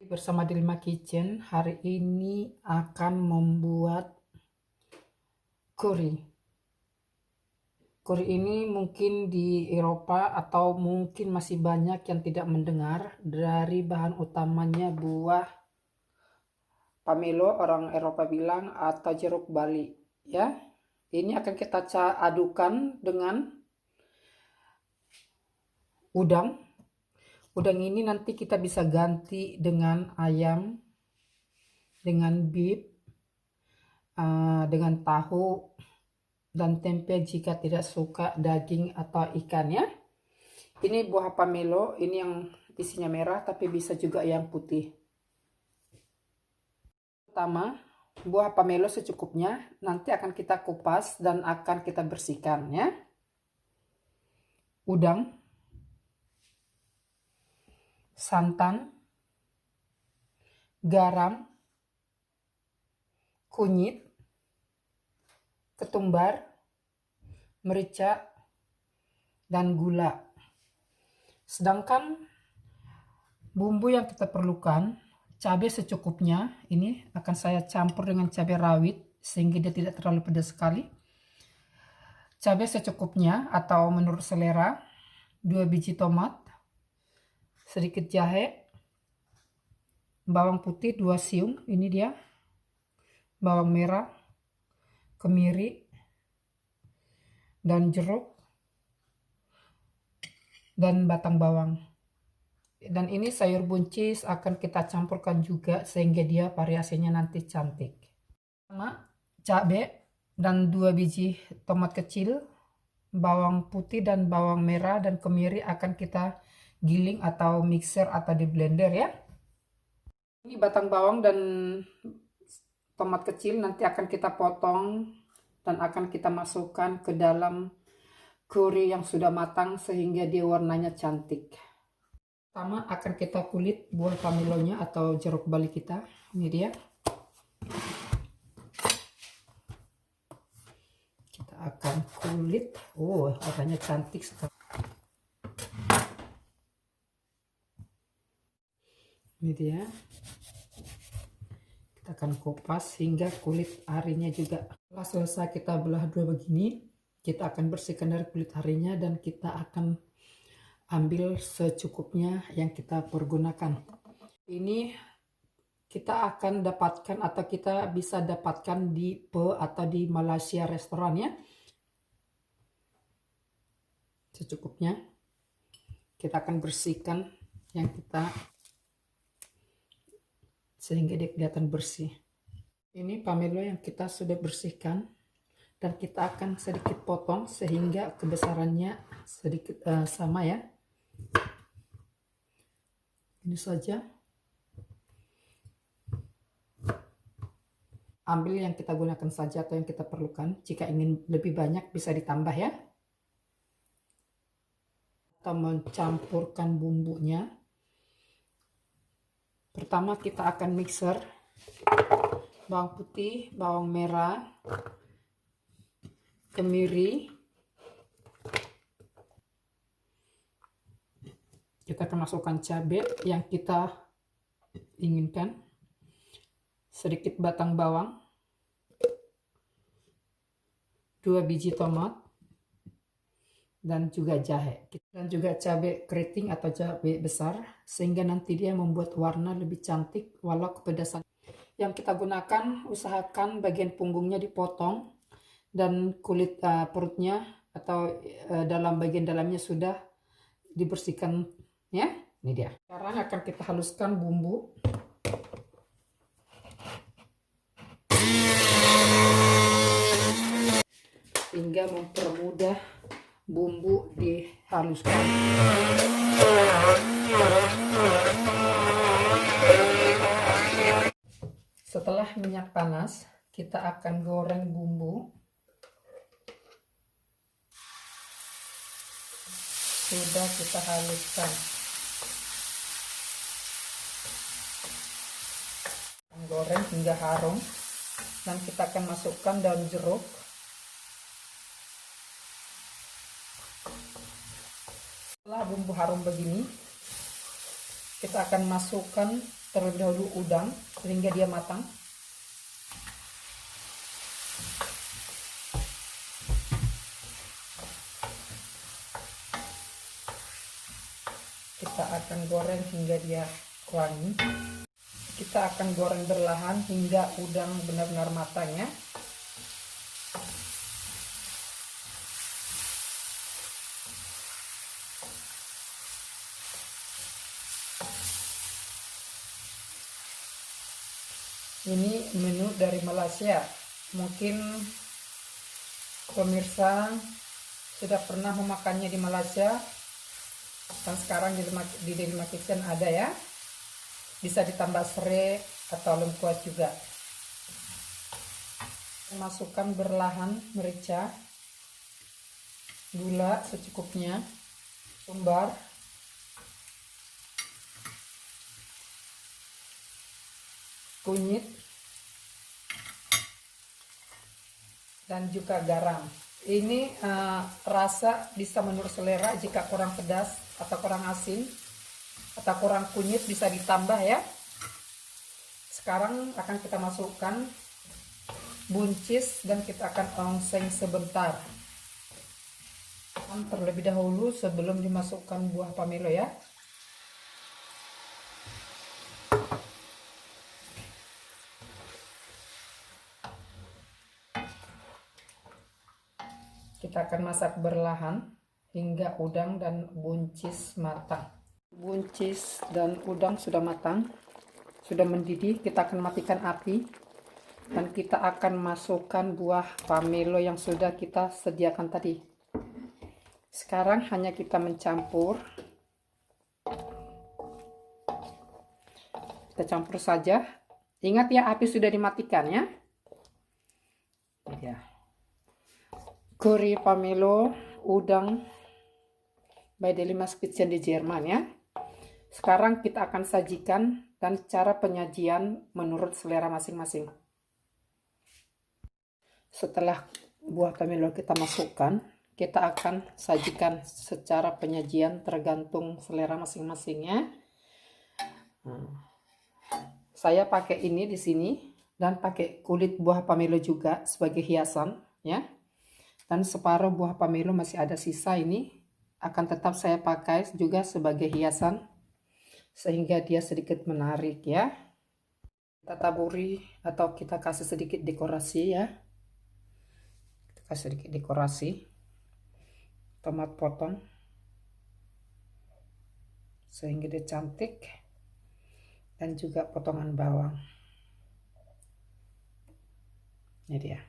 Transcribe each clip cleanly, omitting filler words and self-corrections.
Bersama Dilma Kitchen, hari ini akan membuat curry. Curry ini mungkin di Eropa atau mungkin masih banyak yang tidak mendengar. Dari bahan utamanya buah pamelo, orang Eropa bilang, atau jeruk Bali. Ya, ini akan kita adukan dengan udang. Udang ini nanti kita bisa ganti dengan ayam, dengan beef, dengan tahu, dan tempe jika tidak suka daging atau ikan ya. Ini buah pamelo, ini yang isinya merah tapi bisa juga yang putih. Pertama, buah pamelo secukupnya, nanti akan kita kupas dan akan kita bersihkan ya. Udang, santan, garam, kunyit, ketumbar, merica, dan gula. Sedangkan bumbu yang kita perlukan, cabai secukupnya. Ini akan saya campur dengan cabai rawit sehingga dia tidak terlalu pedas sekali. Cabai secukupnya atau menurut selera. 2 biji tomat, sedikit jahe, bawang putih 2 siung, ini dia, bawang merah, kemiri, dan jeruk, dan batang bawang. Dan ini sayur buncis akan kita campurkan juga sehingga dia variasinya nanti cantik. Sama cabai dan 2 biji tomat kecil, bawang putih dan bawang merah dan kemiri akan kita giling atau mixer atau di blender ya. Ini batang bawang dan tomat kecil nanti akan kita potong dan akan kita masukkan ke dalam curry yang sudah matang sehingga dia warnanya cantik. Pertama akan kita kulit buah pamelonya atau jeruk bali kita. Ini dia. Kita akan kulit. Oh, warnanya cantik sekali. Ini dia. Kita akan kupas hingga kulit arinya juga. Setelah selesai kita belah dua begini, kita akan bersihkan dari kulit arinya dan kita akan ambil secukupnya yang kita pergunakan. Ini kita akan dapatkan atau kita bisa dapatkan di Pe atau di Malaysia restoran ya. Secukupnya. Kita akan bersihkan yang kita sehingga dia kelihatan bersih. Ini pamelo yang kita sudah bersihkan dan kita akan sedikit potong sehingga kebesarannya sedikit sama ya. Ini saja. Ambil yang kita gunakan saja atau yang kita perlukan. Jika ingin lebih banyak bisa ditambah ya. Kita mencampurkan bumbunya. Pertama kita akan mixer bawang putih, bawang merah, kemiri. Kita akan masukkan cabai yang kita inginkan. Sedikit batang bawang. 2 biji tomat. Dan juga jahe. Dan juga cabai keriting atau cabai besar. Sehingga nanti dia membuat warna lebih cantik walau kepedasan. Yang kita gunakan, usahakan bagian punggungnya dipotong. Dan kulit perutnya atau dalam bagian dalamnya sudah dibersihkan ya. Ini dia. Sekarang akan kita haluskan bumbu. Hingga mempermudah bumbu dihaluskan. Setelah minyak panas, kita akan goreng bumbu. Sudah kita haluskan. Goreng hingga harum dan kita akan masukkan daun jeruk. Setelah bumbu harum begini, kita akan masukkan terlebih dahulu udang sehingga dia matang. Kita akan goreng hingga dia wangi. Kita akan goreng berlahan hingga udang benar-benar matang ya. Ini menu dari Malaysia. Mungkin pemirsa sudah pernah memakannya di Malaysia. Dan sekarang di Delima Kitchen ada ya. Bisa ditambah serai atau lengkuas juga. Masukkan berlahan merica, gula secukupnya, sumbar, kunyit, dan juga garam. Ini rasa bisa menurut selera, jika kurang pedas atau kurang asin atau kurang kunyit bisa ditambah ya. Sekarang akan kita masukkan buncis dan kita akan ongseng sebentar. Terlebih dahulu sebelum dimasukkan buah pamelo ya. Kita akan masak berlahan hingga udang dan buncis matang. Buncis dan udang sudah matang, sudah mendidih. Kita akan matikan api dan kita akan masukkan buah pamelo yang sudah kita sediakan tadi. Sekarang hanya kita mencampur. Kita campur saja. Ingat ya, api sudah dimatikan ya. Ya. Curry pamelo udang by Delima's Kitchen di Jerman ya. Sekarang kita akan sajikan dan cara penyajian menurut selera masing-masing. Setelah buah pamelo kita masukkan, kita akan sajikan secara penyajian tergantung selera masing-masing ya. Saya pakai ini di sini dan pakai kulit buah pamelo juga sebagai hiasan ya. Dan separuh buah pamelo masih ada sisa, ini akan tetap saya pakai juga sebagai hiasan sehingga dia sedikit menarik ya. Kita taburi atau kita kasih sedikit dekorasi ya. Kita kasih sedikit dekorasi. Tomat potong sehingga dia cantik, dan juga potongan bawang. Ini dia.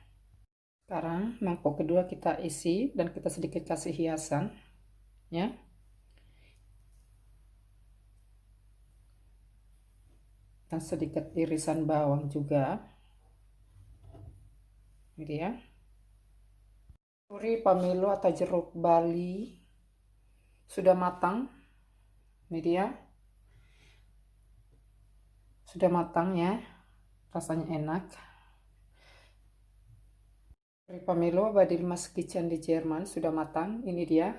Sekarang mangkok kedua kita isi dan kita sedikit kasih hiasan ya. Dan sedikit irisan bawang juga. Ini dia. Curry pamelo atau jeruk Bali sudah matang. Ini dia. Sudah matang ya. Rasanya enak. Curry pamelo by Delima's Kitchen di Jerman sudah matang. Ini dia.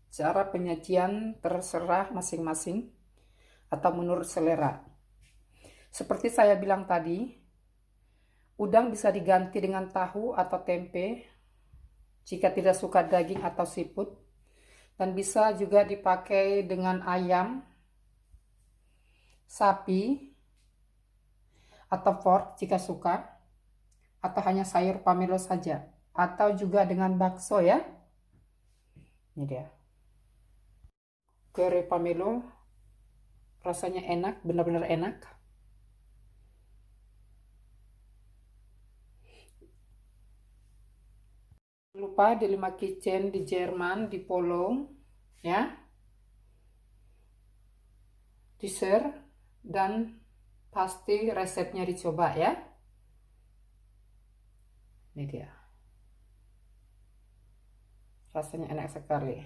Cara penyajian terserah masing-masing atau menurut selera. Seperti saya bilang tadi, udang bisa diganti dengan tahu atau tempe jika tidak suka daging atau seafood, dan bisa juga dipakai dengan ayam, sapi, atau pork jika suka, atau hanya sayur pamelo saja, atau juga dengan bakso ya. Ini dia. Curry pamelo rasanya enak, benar-benar enak. Lupa Delima Kitchen di Jerman, di Polong ya, di share dan pasti resepnya dicoba ya. Ini dia, rasanya enak sekali.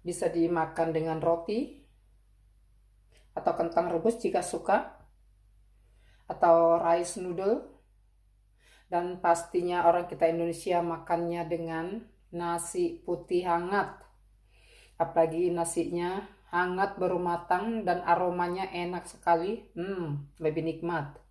Bisa dimakan dengan roti atau kentang rebus jika suka, atau rice noodle, dan pastinya orang kita Indonesia makannya dengan nasi putih hangat. Apalagi nasinya hangat baru matang dan aromanya enak sekali. Lebih nikmat.